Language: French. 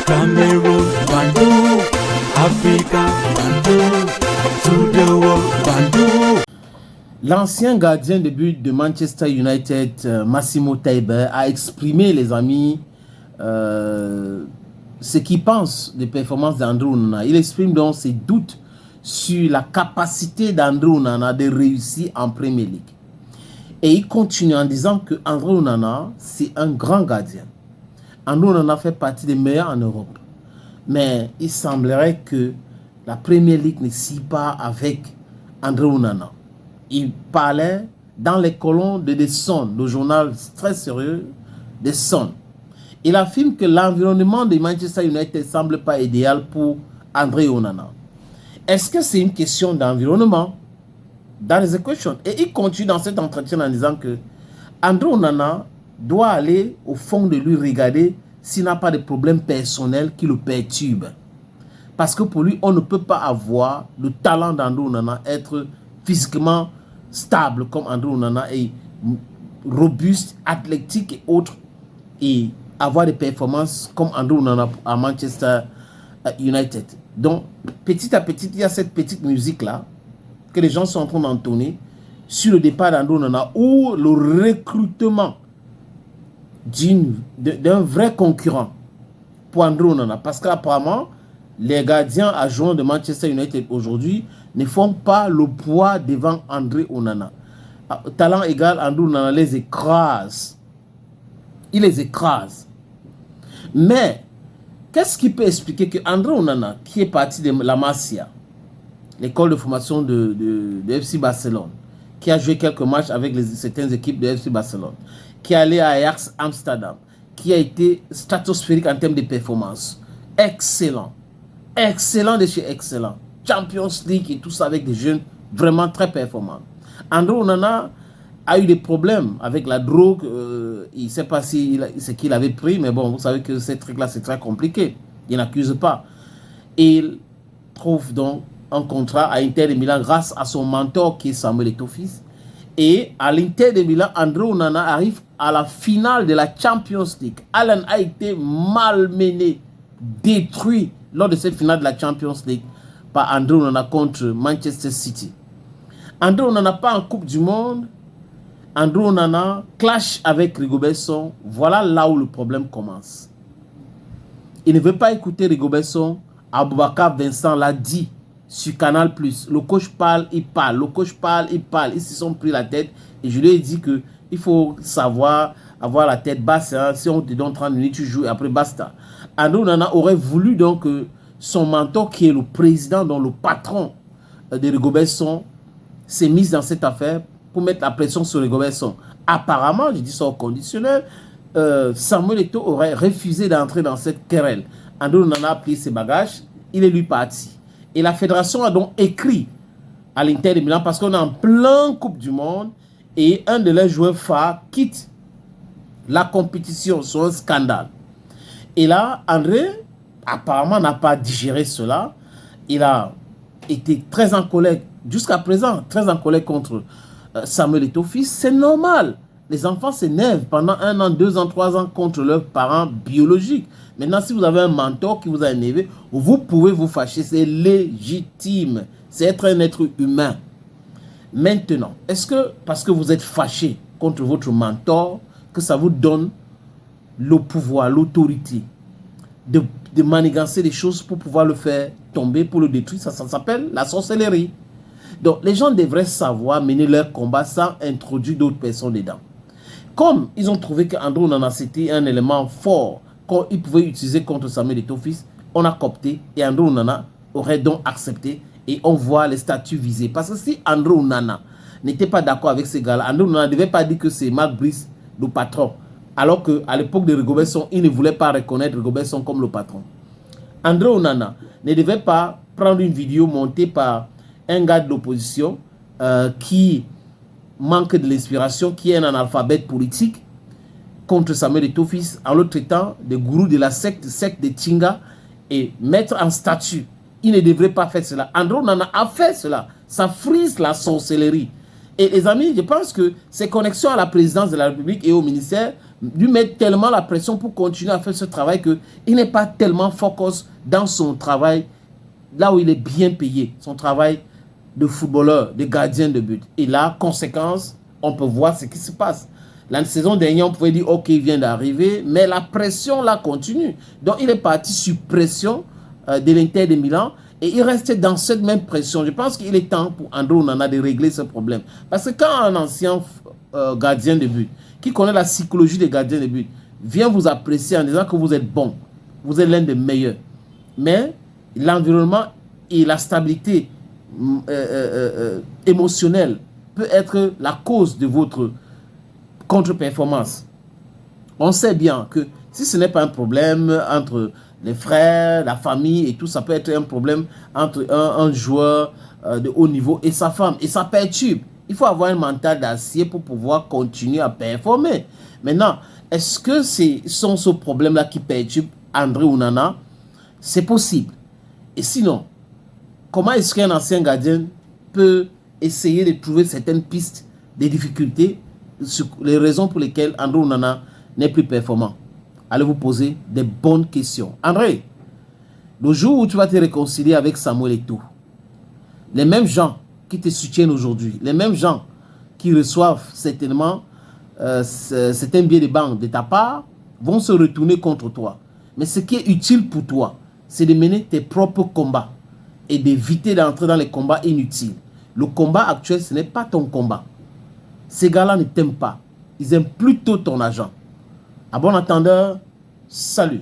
Cameroon, Bandou, Africa, Bandou, to the world, Bandou. L'ancien gardien de but de Manchester United, Massimo Taiber, a exprimé, les amis, ce qu'il pense des performances d'André Onana. Il exprime donc ses doutes sur la capacité d'André Onana de réussir en Premier League. Et il continue en disant que André Onana, c'est un grand gardien. André Onana fait partie des meilleurs en Europe. Mais il semblerait que la Premier League ne scie pas avec André Onana. Il parlait dans les colonnes de The Sun, le journal très sérieux The Sun. Il affirme que l'environnement de Manchester United ne semble pas idéal pour André Onana. Est-ce que c'est une question d'environnement? Dans les équations. Et il continue dans cet entretien en disant que André Onana doit aller au fond de lui regarder s'il n'a pas de problème personnel qui le perturbe. Parce que pour lui, on ne peut pas avoir le talent d'André Onana, être physiquement stable comme André Onana et robuste, athlétique et autres, et avoir des performances comme André Onana à Manchester United. Donc, petit à petit, il y a cette petite musique-là que les gens sont en train d'entonner sur le départ d'André Onana ou le recrutement d'un vrai concurrent pour André Onana. Parce qu'apparemment, les gardiens adjoints de Manchester United aujourd'hui ne font pas le poids devant André Onana. Talent égal, André Onana les écrase. Il les écrase. Mais, qu'est-ce qui peut expliquer que André Onana, qui est parti de la Masia, l'école de formation de FC Barcelone, qui a joué quelques matchs avec certaines équipes de FC Barcelone, qui est allé à Ajax Amsterdam, qui a été stratosphérique en termes de performance. Excellent. Excellent de chez excellent. Champions League et tout ça avec des jeunes vraiment très performants. André Onana a eu des problèmes avec la drogue. Il ne sait pas ce qu'il avait pris, mais bon, vous savez que ces trucs-là, c'est très compliqué. Il n'accuse pas. Et il trouve donc un contrat à Inter de Milan grâce à son mentor qui est Samuel Eto'o. Et à l'Inter de Milan, André Onana arrive à la finale de la Champions League. Alan a été malmené, détruit lors de cette finale de la Champions League par André Onana contre Manchester City. André Onana pas en Coupe du Monde. André Onana clash avec Rigobert Song. Voilà là où le problème commence. Il ne veut pas écouter Rigobert Song. Aboubakar Vincent l'a dit sur Canal+. Le coach parle, il parle. Le coach parle, il parle. Ils se sont pris la tête. Et je lui ai dit qu'il faut savoir avoir la tête basse. Hein. Si on te donne 30 minutes, tu joues et après basta. André Onana aurait voulu donc que son mentor, qui est le président, donc le patron de Rigobert Song, s'est mis dans cette affaire pour mettre la pression sur Rigobert Song. Apparemment, je dis ça au conditionnel, Samuel Eto'o aurait refusé d'entrer dans cette querelle. André Onana a pris ses bagages, il est lui parti. Et la fédération a donc écrit à l'Inter de Milan parce qu'on est en plein Coupe du Monde et un de leurs joueurs phares quitte la compétition sur un scandale. Et là, André, apparemment, n'a pas digéré cela. Il a été très en colère, jusqu'à présent, très en colère contre Samuel Eto'o. C'est normal. Les enfants s'énervent pendant 1 an, 2 ans, 3 ans contre leurs parents biologiques. Maintenant, si vous avez un mentor qui vous a énervé, vous pouvez vous fâcher. C'est légitime. C'est être un être humain. Maintenant, est-ce que parce que vous êtes fâché contre votre mentor, que ça vous donne le pouvoir, l'autorité de manigancer des choses pour pouvoir le faire tomber, pour le détruire? Ça s'appelle la sorcellerie. Donc, les gens devraient savoir mener leur combat sans introduire d'autres personnes dedans. Comme ils ont trouvé qu'André Onana, c'était un élément fort qu'ils pouvaient utiliser contre Samuel Eto'o, on a coopté et André Onana aurait donc accepté et on voit les statuts visés. Parce que si André Onana n'était pas d'accord avec ces gars-là, André Onana ne devait pas dire que c'est Marc Brice le patron. Alors qu'à l'époque de Rigobert Song, il ne voulait pas reconnaître Rigobert Song comme le patron. André Onana ne devait pas prendre une vidéo montée par un gars de l'opposition qui manque de l'inspiration, qui est un analphabète politique, contre Samuel Eto'o en le traitant de gourou de la secte de Tinga et mettre en statut. Il ne devrait pas faire cela. André Onana a fait cela. Ça frise la sorcellerie. Et les amis, je pense que ces connexions à la présidence de la République et au ministère lui mettre tellement la pression pour continuer à faire ce travail qu'il n'est pas tellement focus dans son travail, là où il est bien payé, son travail de footballeur, de gardien de but. Et là, conséquence, on peut voir ce qui se passe. La saison dernière, on pouvait dire, OK, il vient d'arriver, mais la pression, là, continue. Donc, il est parti sur pression de l'Inter de Milan et il restait dans cette même pression. Je pense qu'il est temps pour André Onana de régler ce problème. Parce que quand un ancien gardien de but, qui connaît la psychologie des gardiens de but, vient vous apprécier en disant que vous êtes bon, vous êtes l'un des meilleurs, mais l'environnement et la stabilité émotionnelle peut être la cause de votre contre-performance. On sait bien que si ce n'est pas un problème entre les frères, la famille et tout, ça peut être un problème entre un joueur de haut niveau et sa femme. Et ça perturbe. Il faut avoir un mental d'acier pour pouvoir continuer à performer. Maintenant, est-ce que c'est ce problème-là qui perturbe André Onana? C'est possible. Et sinon, comment est-ce qu'un ancien gardien peut essayer de trouver certaines pistes, des difficultés, sur les raisons pour lesquelles André Onana n'est plus performant? Allez vous poser des bonnes questions. André, le jour où tu vas te réconcilier avec Samuel Eto'o, les mêmes gens qui te soutiennent aujourd'hui, les mêmes gens qui reçoivent certainement certains billets de banque de ta part, vont se retourner contre toi. Mais ce qui est utile pour toi, c'est de mener tes propres combats et d'éviter d'entrer dans les combats inutiles. Le combat actuel, ce n'est pas ton combat. Ces gars-là ne t'aiment pas. Ils aiment plutôt ton argent. À bon entendeur, salut.